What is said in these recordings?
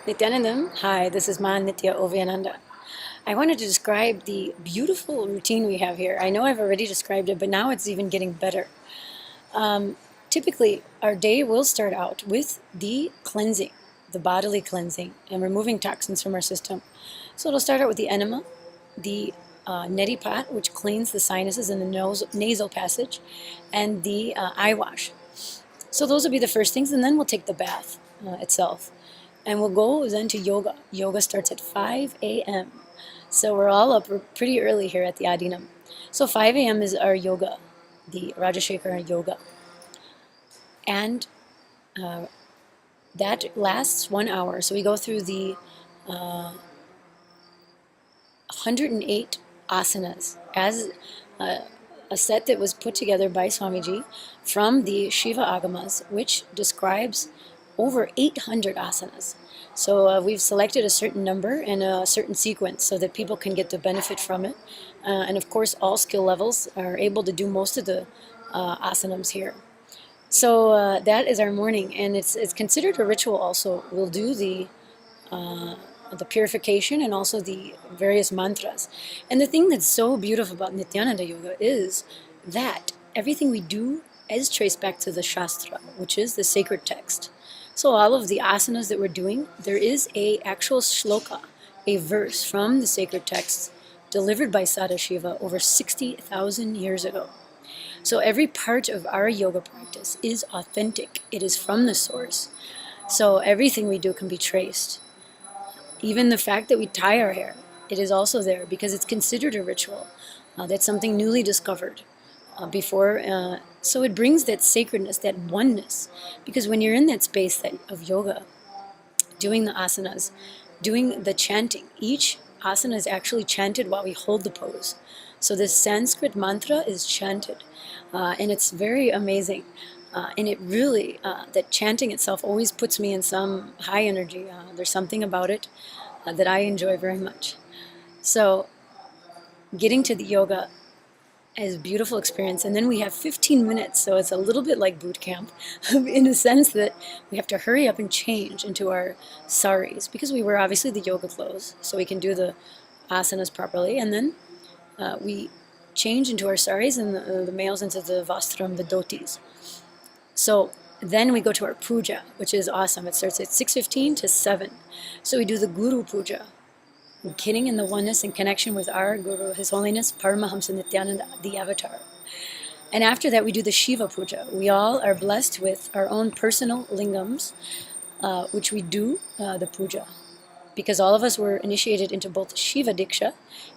Nithyanandam, hi, this is Ma Nitya Oviananda. I wanted to describe the beautiful routine we have here. I know I've already described it, but now it's even getting better. Um, Typically, our day will start out with the cleansing, the bodily cleansing, and removing toxins from our system. So it'll start out with the enema, the neti pot, which cleans the sinuses and the nasal passage, and the eye wash. So those will be the first things, and then we'll take the bath itself. And we'll go then to yoga. Yoga starts at 5 a.m. So we're all up pretty early here at the Aadheenam. So 5 a.m. is our yoga, the Rajashekara yoga. And that lasts 1 hour. So we go through the 108 asanas as a set that was put together by Swamiji from the Shiva Agamas, which describes over 800 asanas. So we've selected a certain number and a certain sequence so that people can get the benefit from it. And of course, all skill levels are able to do most of the asanams here. So that is our morning, and it's considered a ritual also. We'll do the purification and also the various mantras. And the thing that's so beautiful about Nithyananda Yoga is that everything we do is traced back to the Shastra, which is the sacred text. So all of the asanas that we're doing, there is a actual shloka, a verse from the sacred text delivered by Sadashiva over 60,000 years ago. So every part of our yoga practice is authentic. It is from the source. So everything we do can be traced. Even the fact that we tie our hair, it is also there because it's considered a ritual. That's something newly discovered before. So it brings that sacredness, that oneness. Because when you're in that space of yoga, doing the asanas, doing the chanting, each asana is actually chanted while we hold the pose. So this Sanskrit mantra is chanted. And it's very amazing. And it really, that chanting itself always puts me in some high energy. There's something about it that I enjoy very much. So getting to the yoga is a beautiful experience. And then we have 15 minutes, so it's a little bit like boot camp in the sense that we have to hurry up and change into our saris because we wear obviously the yoga clothes, so we can do the asanas properly. And then we change into our saris and the males into the vastram, the dhotis. So then we go to our puja, which is awesome. It starts at 6:15 to 7. So we do the guru puja, getting in the oneness and connection with our guru, His Holiness Paramahamsa Nithyananda, the avatar. And after that, we do the Shiva puja. We all are blessed with our own personal lingams, which we do the puja, because all of us were initiated into both Shiva Diksha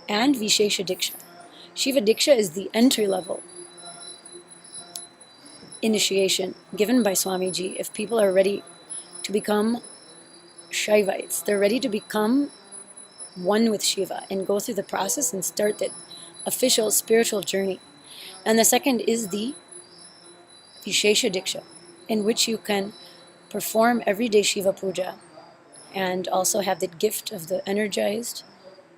and Vishesha Diksha. Shiva Diksha is the entry level initiation given by Swamiji if people are ready to become Shaivites. They're ready to become one with Shiva and go through the process and start that official spiritual journey. And the second is the Vishesha Diksha, in which you can perform everyday Shiva Puja and also have the gift of the energized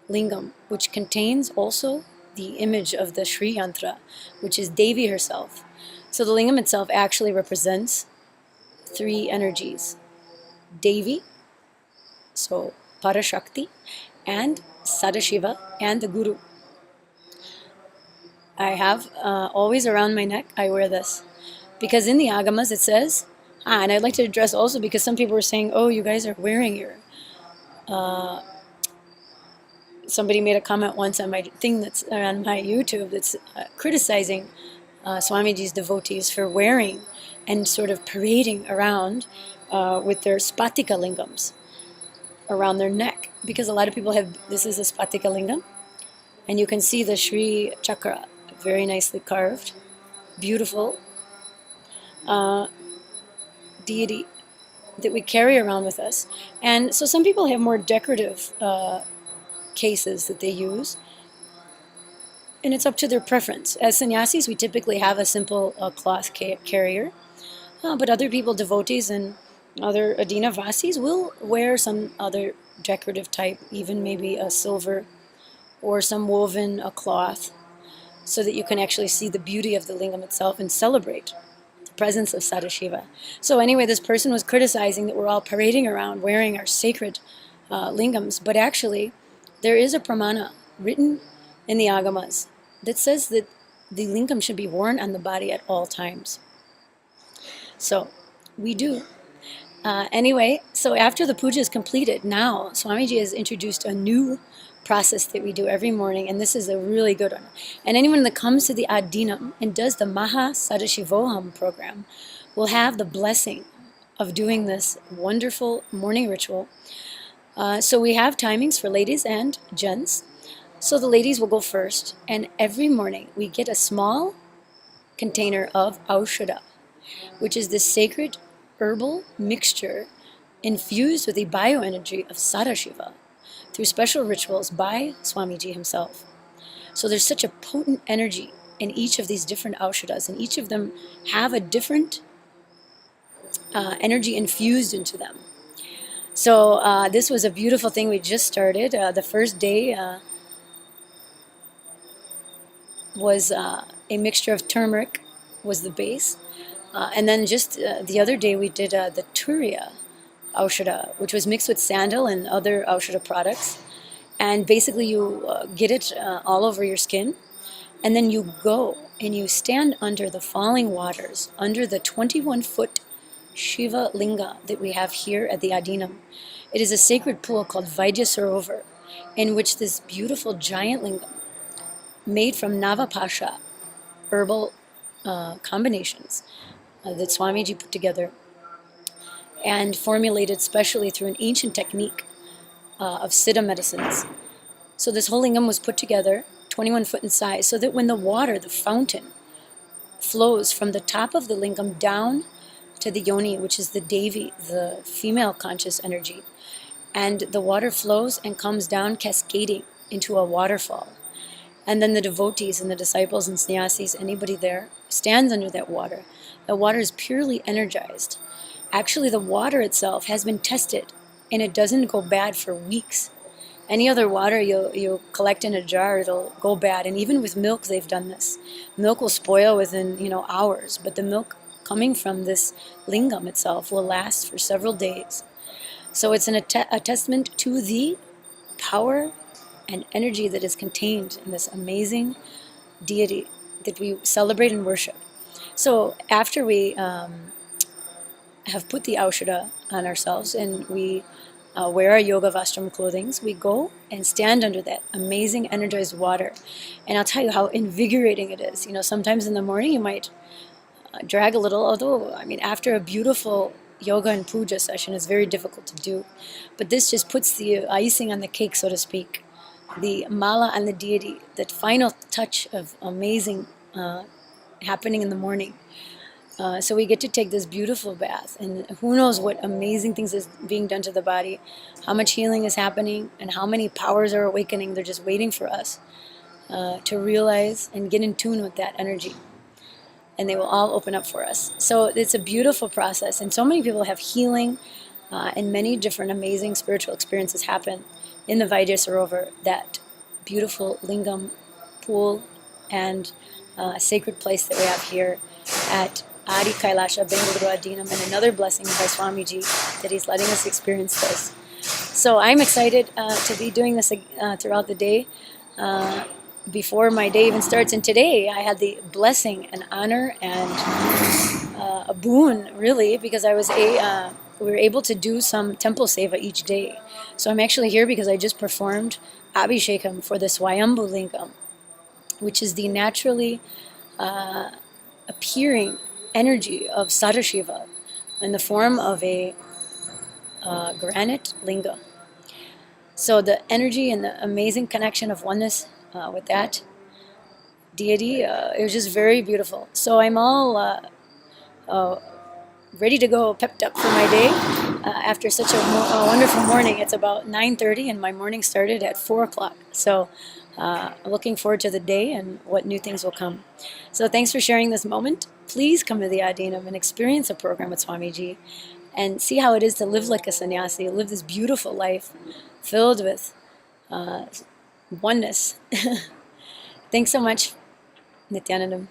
lingam, which contains also the image of the Sri Yantra, which is Devi herself. So the lingam itself actually represents 3 energies. Devi, so Parashakti, and Sadashiva, and the Guru. I have always around my neck, I wear this. Because in the Agamas it says, and I'd like to address also because some people were saying, oh, you guys are wearing your... somebody made a comment once on my thing that's on my YouTube that's criticizing Swamiji's devotees for wearing and sort of parading around with their spatika lingams around their neck, because a lot of people have, this is a spatika lingam, and you can see the Sri Chakra, very nicely carved, beautiful deity that we carry around with us. And so some people have more decorative cases that they use, and it's up to their preference. As sannyasis, we typically have a simple cloth carrier, but other people, devotees and other Aadheenam vasis, will wear some other decorative type, even maybe a silver or some woven cloth, so that you can actually see the beauty of the lingam itself and celebrate presence of Sadashiva. So anyway, this person was criticizing that we're all parading around wearing our sacred lingams, but actually there is a pramana written in the Agamas that says that the lingam should be worn on the body at all times. So we do. Anyway, so after the puja is completed, now Swamiji has introduced a new process that we do every morning, and this is a really good one. And anyone that comes to the Aadheenam and does the Mahasadashivoham program will have the blessing of doing this wonderful morning ritual. So we have timings for ladies and gents. So the ladies will go first, and every morning we get a small container of Aushada, which is this sacred herbal mixture infused with the bioenergy of Sadashiva through special rituals by Swamiji himself. So there's such a potent energy in each of these different Aushadas, and each of them have a different energy infused into them. So this was a beautiful thing we just started. The first day was a mixture of turmeric was the base. And then just the other day we did the Turiya Aushada, which was mixed with sandal and other Aushada products. And basically you get it all over your skin. And then you go and you stand under the falling waters, under the 21-foot Shiva linga that we have here at the Aadheenam. It is a sacred pool called Vaidya Sarovar, in which this beautiful giant lingam, made from navapasha herbal combinations that Swamiji put together and formulated specially through an ancient technique of Siddha medicines. So this whole lingam was put together, 21 foot in size, so that when the water, the fountain, flows from the top of the lingam down to the yoni, which is the Devi, the female conscious energy, and the water flows and comes down cascading into a waterfall. And then the devotees and the disciples and Sanyasis, anybody there, stands under that water. The water is purely energized. Actually, the water itself has been tested, and it doesn't go bad for weeks. Any other water you collect in a jar, it'll go bad. And even with milk, they've done this. Milk will spoil within hours, but the milk coming from this lingam itself will last for several days. So it's a testament to the power and energy that is contained in this amazing deity that we celebrate and worship. So after we have put the Aushada on ourselves and we wear our yoga vastram clothings, we go and stand under that amazing energized water. And I'll tell you how invigorating it is. Sometimes in the morning you might drag a little, although, after a beautiful yoga and puja session, it's very difficult to do. But this just puts the icing on the cake, so to speak. The mala and the deity, that final touch of amazing happening in the morning. So we get to take this beautiful bath, and who knows what amazing things is being done to the body, how much healing is happening, and how many powers are awakening. They're just waiting for us to realize and get in tune with that energy. And they will all open up for us. So it's a beautiful process, and so many people have healing and many different amazing spiritual experiences happen in the Vaidya Sarovar, that beautiful lingam pool and sacred place that we have here at Adi Kailasha, Bengaluru Aadheenam, and another blessing by Swamiji that he's letting us experience this. So I'm excited to be doing this throughout the day before my day even starts. And today I had the blessing and honor and a boon, really, because we were able to do some temple seva each day. So I'm actually here because I just performed Abhishekam for the Swayambhu Lingam, which is the naturally appearing energy of Sadashiva in the form of a granite lingam. So the energy and the amazing connection of oneness with that deity, it was just very beautiful. So I'm all ready to go, pepped up for my day after such a wonderful morning. It's about 9:30 and my morning started at 4 o'clock. So looking forward to the day and what new things will come. So thanks for sharing this moment. Please come to the Aadheenam and experience a program with Swamiji and see how it is to live like a sannyasi, live this beautiful life filled with oneness. Thanks so much, Nithyanandam.